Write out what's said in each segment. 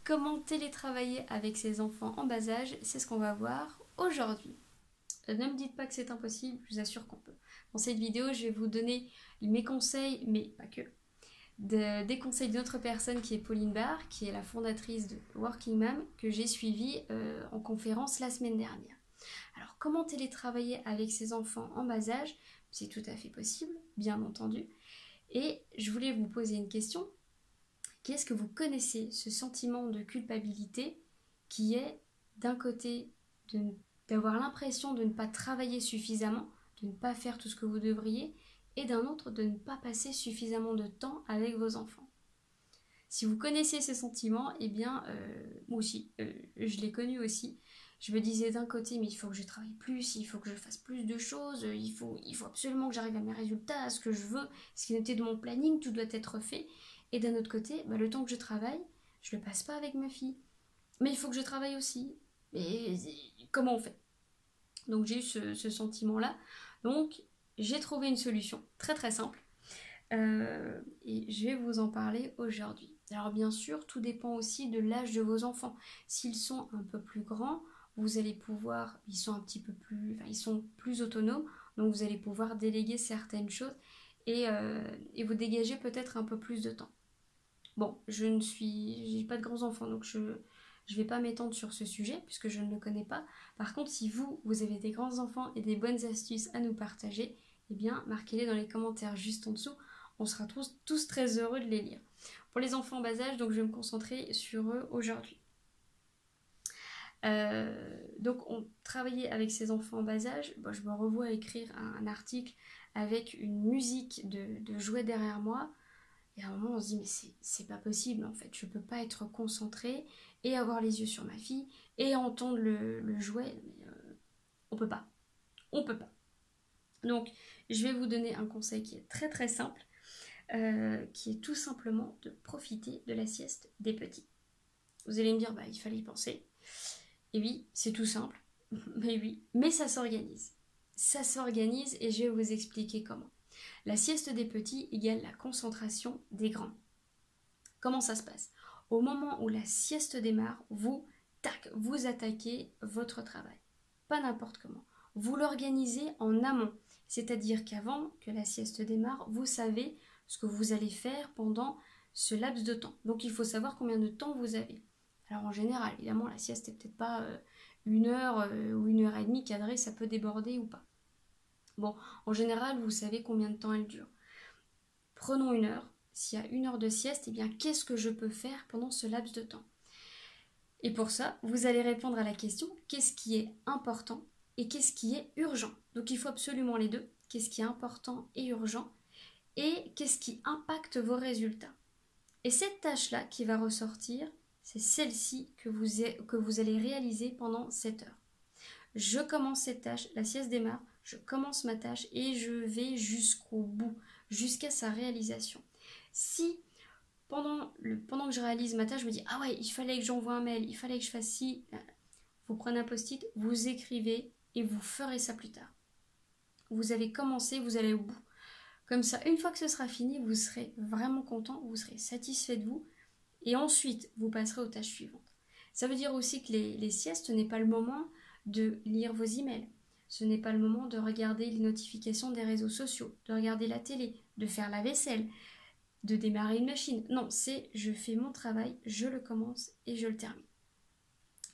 Comment télétravailler avec ses enfants en bas âge, c'est ce qu'on va voir aujourd'hui. Ne me dites pas que c'est impossible, je vous assure qu'on peut. Dans cette vidéo, je vais vous donner mes conseils, mais pas que, des conseils d'une autre personne qui est Pauline Barre, qui est la fondatrice de Working Mom, que j'ai suivie en conférence la semaine dernière. Alors, comment télétravailler avec ses enfants en bas âge? C'est tout à fait possible, bien entendu. Et je voulais vous poser une question. Qu'est-ce que vous connaissez, ce sentiment de culpabilité qui est d'un côté d'avoir l'impression de ne pas travailler suffisamment, de ne pas faire tout ce que vous devriez, et d'un autre de ne pas passer suffisamment de temps avec vos enfants. Si vous connaissez ces sentiments, eh bien, moi aussi, je l'ai connu aussi. Je me disais d'un côté, mais il faut que je travaille plus, il faut que je fasse plus de choses, il faut absolument que j'arrive à mes résultats, à ce que je veux, ce qui est noté de mon planning, tout doit être fait. Et d'un autre côté, le temps que je travaille, je le passe pas avec ma fille. Mais il faut que je travaille aussi. Mais comment on fait? Donc j'ai eu ce sentiment-là. Donc j'ai trouvé une solution très très simple. Et je vais vous en parler aujourd'hui. Alors bien sûr, tout dépend aussi de l'âge de vos enfants. S'ils sont un peu plus grands, vous allez pouvoir, ils sont un petit peu plus, ils sont plus autonomes, donc vous allez pouvoir déléguer certaines choses et vous dégager peut-être un peu plus de temps. Bon, j'ai pas de grands enfants, donc je vais pas m'étendre sur ce sujet puisque je ne le connais pas. Par contre, si vous avez des grands enfants et des bonnes astuces à nous partager, eh bien, marquez-les dans les commentaires juste en dessous. On sera tous très heureux de les lire. Pour les enfants en bas âge, donc je vais me concentrer sur eux aujourd'hui. Donc, on travaillait avec ces enfants en bas âge. Bon, je me revois écrire un article avec une musique de jouets derrière moi. Et à un moment, on se dit, mais c'est pas possible en fait. Je peux pas être concentrée et avoir les yeux sur ma fille et entendre le jouet. On peut pas. On peut pas. Donc, je vais vous donner un conseil qui est très très simple, qui est tout simplement de profiter de la sieste des petits. Vous allez me dire, il fallait y penser. Et oui, c'est tout simple. Mais oui, mais ça s'organise. Ça s'organise et je vais vous expliquer comment. La sieste des petits égale la concentration des grands. Comment ça se passe? Au moment où la sieste démarre, vous attaquez votre travail. Pas n'importe comment. Vous l'organisez en amont. C'est-à-dire qu'avant que la sieste démarre, vous savez ce que vous allez faire pendant ce laps de temps. Donc il faut savoir combien de temps vous avez. Alors en général, évidemment, la sieste n'est peut-être pas 1 heure ou 1 heure et demie cadrée, ça peut déborder ou pas. Bon, en général, vous savez combien de temps elle dure. Prenons 1 heure. S'il y a 1 heure de sieste, eh bien, qu'est-ce que je peux faire pendant ce laps de temps? Et pour ça, vous allez répondre à la question, qu'est-ce qui est important et qu'est-ce qui est urgent? Donc, il faut absolument les deux. Qu'est-ce qui est important et urgent? Et qu'est-ce qui impacte vos résultats? Et cette tâche-là qui va ressortir, c'est celle-ci que vous allez réaliser pendant 7 heures. Je commence cette tâche, la sieste démarre, je commence ma tâche et je vais jusqu'au bout, jusqu'à sa réalisation. Si pendant que je réalise ma tâche, je me dis « Ah ouais, il fallait que j'envoie un mail, il fallait que je fasse ci », vous prenez un post-it, vous écrivez et vous ferez ça plus tard. Vous avez commencé, vous allez au bout. Comme ça, une fois que ce sera fini, vous serez vraiment content, vous serez satisfait de vous et ensuite, vous passerez aux tâches suivantes. Ça veut dire aussi que les siestes, ce n'est pas le moment de lire vos emails. Ce n'est pas le moment de regarder les notifications des réseaux sociaux, de regarder la télé, de faire la vaisselle, de démarrer une machine. Non, c'est je fais mon travail, je le commence et je le termine.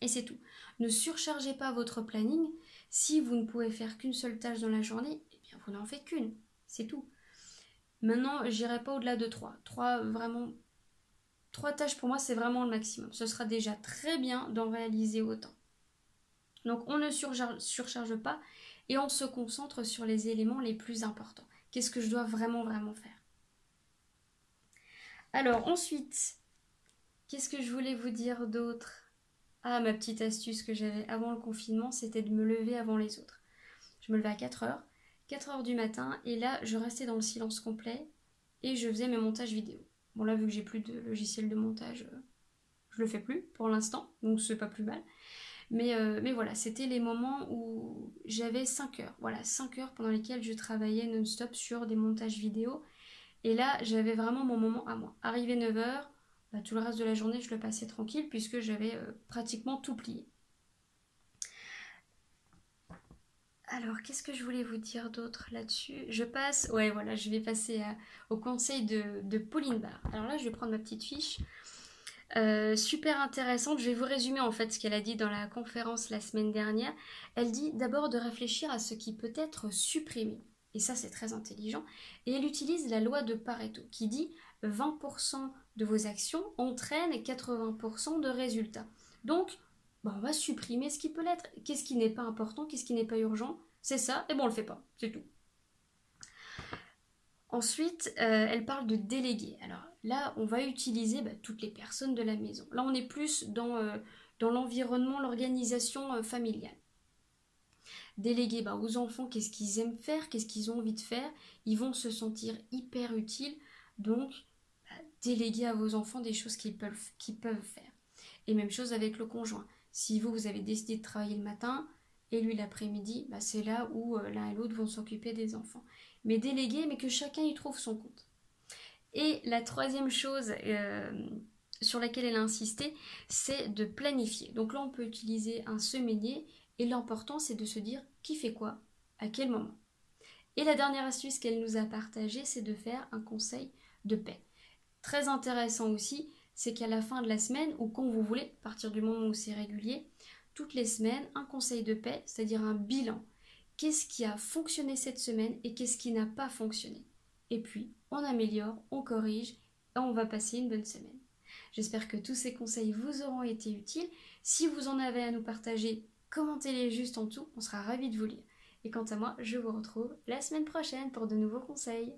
Et c'est tout. Ne surchargez pas votre planning. Si vous ne pouvez faire qu'une seule tâche dans la journée, eh bien vous n'en faites qu'une. C'est tout. Maintenant, j'irai pas au-delà de 3. 3 tâches pour moi, c'est vraiment le maximum. Ce sera déjà très bien d'en réaliser autant. Donc on ne surcharge pas et on se concentre sur les éléments les plus importants. Qu'est-ce que je dois vraiment faire? Alors ensuite, qu'est-ce que je voulais vous dire d'autre? Ah, ma petite astuce que j'avais avant le confinement, c'était de me lever avant les autres. Je me levais à 4 heures, 4 heures du matin, et là, je restais dans le silence complet et je faisais mes montages vidéo. Bon là, vu que j'ai plus de logiciel de montage, je le fais plus pour l'instant, donc c'est pas plus mal. Mais voilà, c'était les moments où j'avais 5 heures. Voilà, 5 heures pendant lesquelles je travaillais non-stop sur des montages vidéo. Et là, j'avais vraiment mon moment à moi. Arrivé 9 heures, bah, tout le reste de la journée, je le passais tranquille puisque j'avais pratiquement tout plié. Alors, qu'est-ce que je voulais vous dire d'autre là-dessus? Je passe, ouais, voilà, je vais passer au conseil de Pauline Barre. Alors là, je vais prendre ma petite fiche. Super intéressante. Je vais vous résumer en fait ce qu'elle a dit dans la conférence la semaine dernière. Elle dit d'abord de réfléchir à ce qui peut être supprimé. Et ça, c'est très intelligent. Et elle utilise la loi de Pareto qui dit 20% de vos actions entraînent 80% de résultats. Donc, bah, on va supprimer ce qui peut l'être. Qu'est-ce qui n'est pas important, qu'est-ce qui n'est pas urgent? C'est ça, et bon, on le fait pas, c'est tout. Ensuite, elle parle de déléguer. Alors là, on va utiliser toutes les personnes de la maison. Là, on est plus dans l'environnement, l'organisation familiale. Déléguer aux enfants qu'est-ce qu'ils aiment faire, qu'est-ce qu'ils ont envie de faire. Ils vont se sentir hyper utiles. Donc, déléguer à vos enfants des choses qu'ils peuvent faire. Et même chose avec le conjoint. Si vous avez décidé de travailler le matin et lui l'après-midi, c'est là où l'un et l'autre vont s'occuper des enfants. Mais déléguer, mais que chacun y trouve son compte. Et la troisième chose sur laquelle elle a insisté, c'est de planifier. Donc là, on peut utiliser un semainier et l'important, c'est de se dire qui fait quoi, à quel moment. Et la dernière astuce qu'elle nous a partagée, c'est de faire un conseil de paix. Très intéressant aussi, c'est qu'à la fin de la semaine, ou quand vous voulez, à partir du moment où c'est régulier, toutes les semaines, un conseil de paix, c'est-à-dire un bilan. Qu'est-ce qui a fonctionné cette semaine et qu'est-ce qui n'a pas fonctionné? Et puis, on améliore, on corrige et on va passer une bonne semaine. J'espère que tous ces conseils vous auront été utiles. Si vous en avez à nous partager, commentez-les juste en dessous, on sera ravis de vous lire. Et quant à moi, je vous retrouve la semaine prochaine pour de nouveaux conseils.